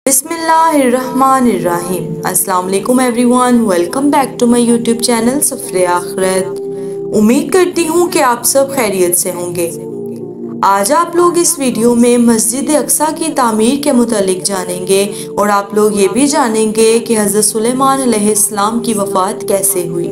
बिस्मिल्लाहिर्रहमानिर्रहीम। अस्सलाम वालेकुम everyone, welcome back to my YouTube channel Safre Akhirat. उम्मीद करती हूँ कि आप सब खैरियत से होंगे। आज आप लोग इस वीडियो में मस्जिद अक्सा की तामीर के मुतालिक जानेंगे और आप लोग ये भी जानेंगे कि हज़रत सुलेमान अलैहिस्सलाम की वफ़ात कैसे हुई।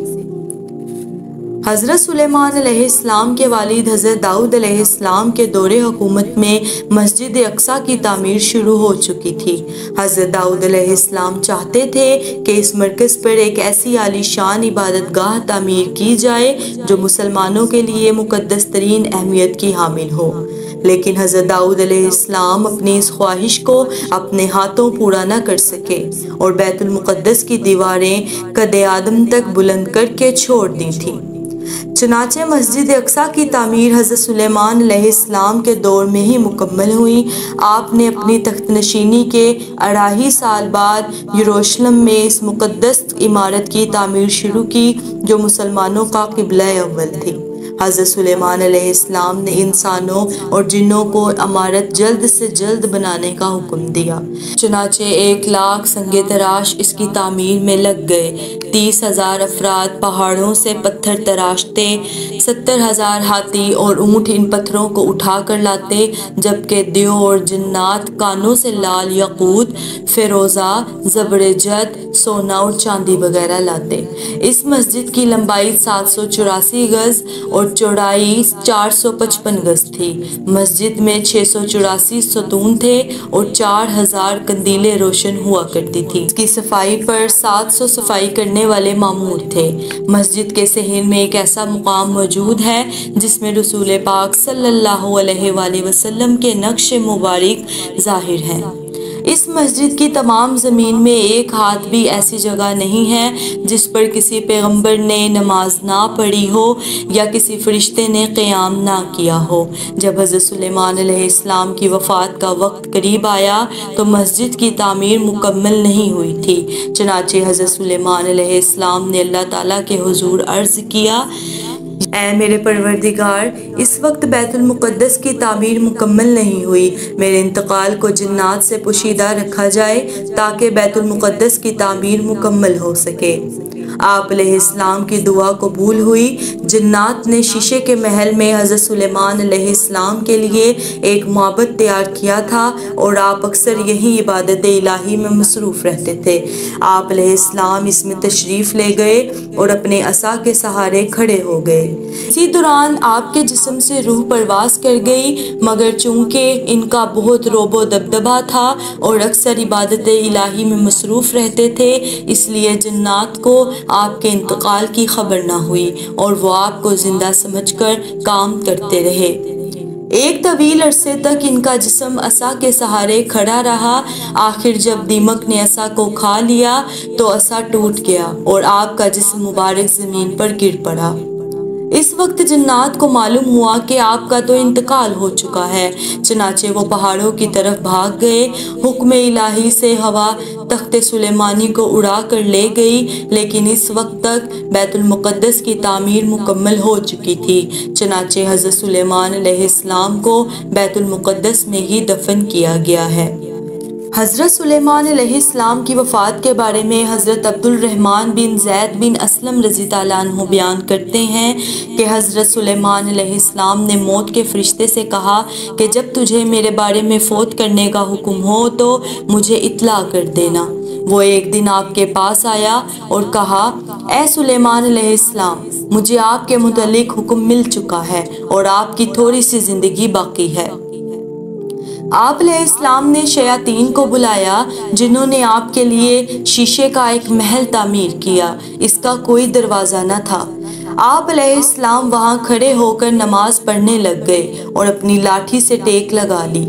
हज़रत सुलेमान अलैहिस्सलाम के वालिद हज़रत दाऊद अलैहिस्सलाम के दौरे हुकूमत में मस्जिद अक्सा की तामीर शुरू हो चुकी थी। हज़रत दाऊद अलैहिस्सलाम चाहते थे कि इस मरकज़ पर एक ऐसी आलीशान इबादतगाह तामीर की जाए जो मुसलमानों के लिए मुक़द्दस तरीन अहमियत की हामिल हो, लेकिन हज़रत दाऊद अलैहिस्सलाम अपनी इस ख्वाहिश को अपने हाथों पूरा न कर सके और बैतुल मुक़द्दस की दीवारें कदे आदम तक बुलंद करके छोड़ दी थीं। चुनाचे मस्जिद अक्सा की तामीर हज़रत सुलेमान अलैहिस्सलाम के दौर में ही मुकम्मल हुई। आपने अपनी तख्त नशीनी के 2.5 साल बाद यरूशलेम में इस मुक़द्दस इमारत की तामीर शुरू की जो मुसलमानों का क़िबला अव्वल थी। हज़रत सुलेमान अलैहिस्सलाम ने इंसानों और जिन्नों को इमारत जल्द से जल्द बनाने का हुक्म दिया। चुनाचे 1 लाख संगे तराश इसकी तामीर में लग गए। 30,000 अफराद पहाड़ों से पत्थर तराशते, 70,000 हाथी और ऊँट इन पत्थरों को उठा कर लाते, जबकि दियो और जिन्नात कानों से लाल यकूत, फिरोज़ा, ज़बरजद, सोना और चांदी वगैरह लाते। इस मस्जिद की लंबाई 784 गज और चौड़ाई 455 गज थी। मस्जिद में 684 सतून थे और 4000 कंदीलें रोशन हुआ करती थी। इसकी सफाई पर 700 सफाई करने वाले मामूर थे। मस्जिद के सहन में एक ऐसा मुकाम मौजूद है जिसमें रसूल पाक सल्लल्लाहु अलैहि वसल्लम के नक्श मुबारक ज़ाहिर हैं। इस मस्जिद की तमाम ज़मीन में एक हाथ भी ऐसी जगह नहीं है जिस पर किसी पैगंबर ने नमाज ना पढ़ी हो या किसी फरिश्ते ने क़याम ना किया हो। जब हज़रत सुलेमान अलैहिस्सलाम की वफ़ात का वक्त करीब आया तो मस्जिद की तामीर मुकम्मल नहीं हुई थी। चनाचे हज़रत सुलेमान अलैहिस्सलाम ने अल्लाह ताला के हुज़ूर अर्ज़ किया, ऐ मेरे परवरदिगार, इस वक्त बैतुल मुक़द्दस की तामीर मुकम्मल नहीं हुई। मेरे इंतकाल को जिन्नात से पोशीदा रखा जाए ताकि बैतुल मुक़द्दस की तामीर मुकम्मल हो सके। आप अलैहिस्सलाम की दुआ कबूल हुई। जिन्नात ने शीशे के महल में हज़रत सुलेमान अलैहिस्सलाम के लिए एक माबद तैयार किया था और आप अक्सर यही इबादत इलाही में मसरूफ़ रहते थे। आप अलैहिस्सलाम इसमें तशरीफ़ ले गए और अपने असा के सहारे खड़े हो गए। इसी दौरान आपके जिस्म से रूह परवास कर गई, मगर चूँकि इनका बहुत रोबो दबदबा था और अक्सर इबादत इलाही में मसरूफ़ रहते थे, इसलिए जिन्नात को आपके इंतकाल की खबर ना हुई और वो आपको जिंदा समझकर काम करते रहे। एक तवील अरसे तक इनका जिस्म असा के सहारे खड़ा रहा। आखिर जब दीमक ने असा को खा लिया तो असा टूट गया और आपका जिस्म मुबारक ज़मीन पर गिर पड़ा। इस वक्त जिन्नात को मालूम हुआ कि आपका तो इंतकाल हो चुका है। चनाचे वो पहाड़ों की तरफ भाग गए। हुक्म इलाही से हवा तख्ते सुलेमानी को उड़ा कर ले गई, लेकिन इस वक्त तक बैतुल मुक़द्दस की तामीर मुकम्मल हो चुकी थी। चनाचे हज़रत सुलेमान अलैहिस्सलाम को बैतुल मुक़द्दस में ही दफन किया गया है। हज़रत सुलेमान अलैहिस्सलाम की वफ़ात के बारे में हज़रत अब्दुल रहमान बिन ज़ैद बिन असलम रज़ी ताला अन्हु बयान करते हैं कि हज़रत सुलेमान अलैहिस्सलाम ने मौत के फरिश्ते से कहा कि जब तुझे मेरे बारे में फ़ौत करने का हुक्म हो तो मुझे इत्ला कर देना। वो एक दिन आपके पास आया और कहा, ए सुलेमान अलैहिस्सलाम, मुझे आपके मुतल्लिक हुक्म मिल चुका है और आपकी थोड़ी सी ज़िंदगी बाकी है। आप अलैहिस्सलाम ने शयातीन को बुलाया जिन्होंने आपके लिए शीशे का एक महल तामीर किया। इसका कोई दरवाज़ा न था। आप अलैहिस्सलाम वहाँ खड़े होकर नमाज पढ़ने लग गए और अपनी लाठी से टेक लगा ली।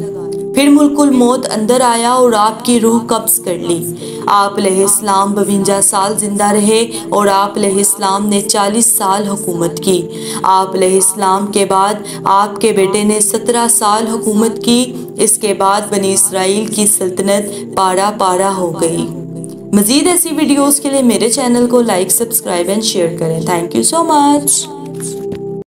फिर मुल्कुल मौत अंदर आया और आपकी रूह कब्ज़ कर ली। आप अलैहिस्सलाम 52 साल जिंदा रहे और आप अलैहिस्सलाम ने 40 साल हुकूमत की। आप अलैहिस्सलाम के बाद आपके बेटे ने 17 साल हुकूमत की। इसके बाद बनी इसराइल की सल्तनत पारा पारा हो गई। मज़ीद ऐसी वीडियोज़ के लिए मेरे चैनल को लाइक, सब्सक्राइब एंड शेयर करें। Thank you so much.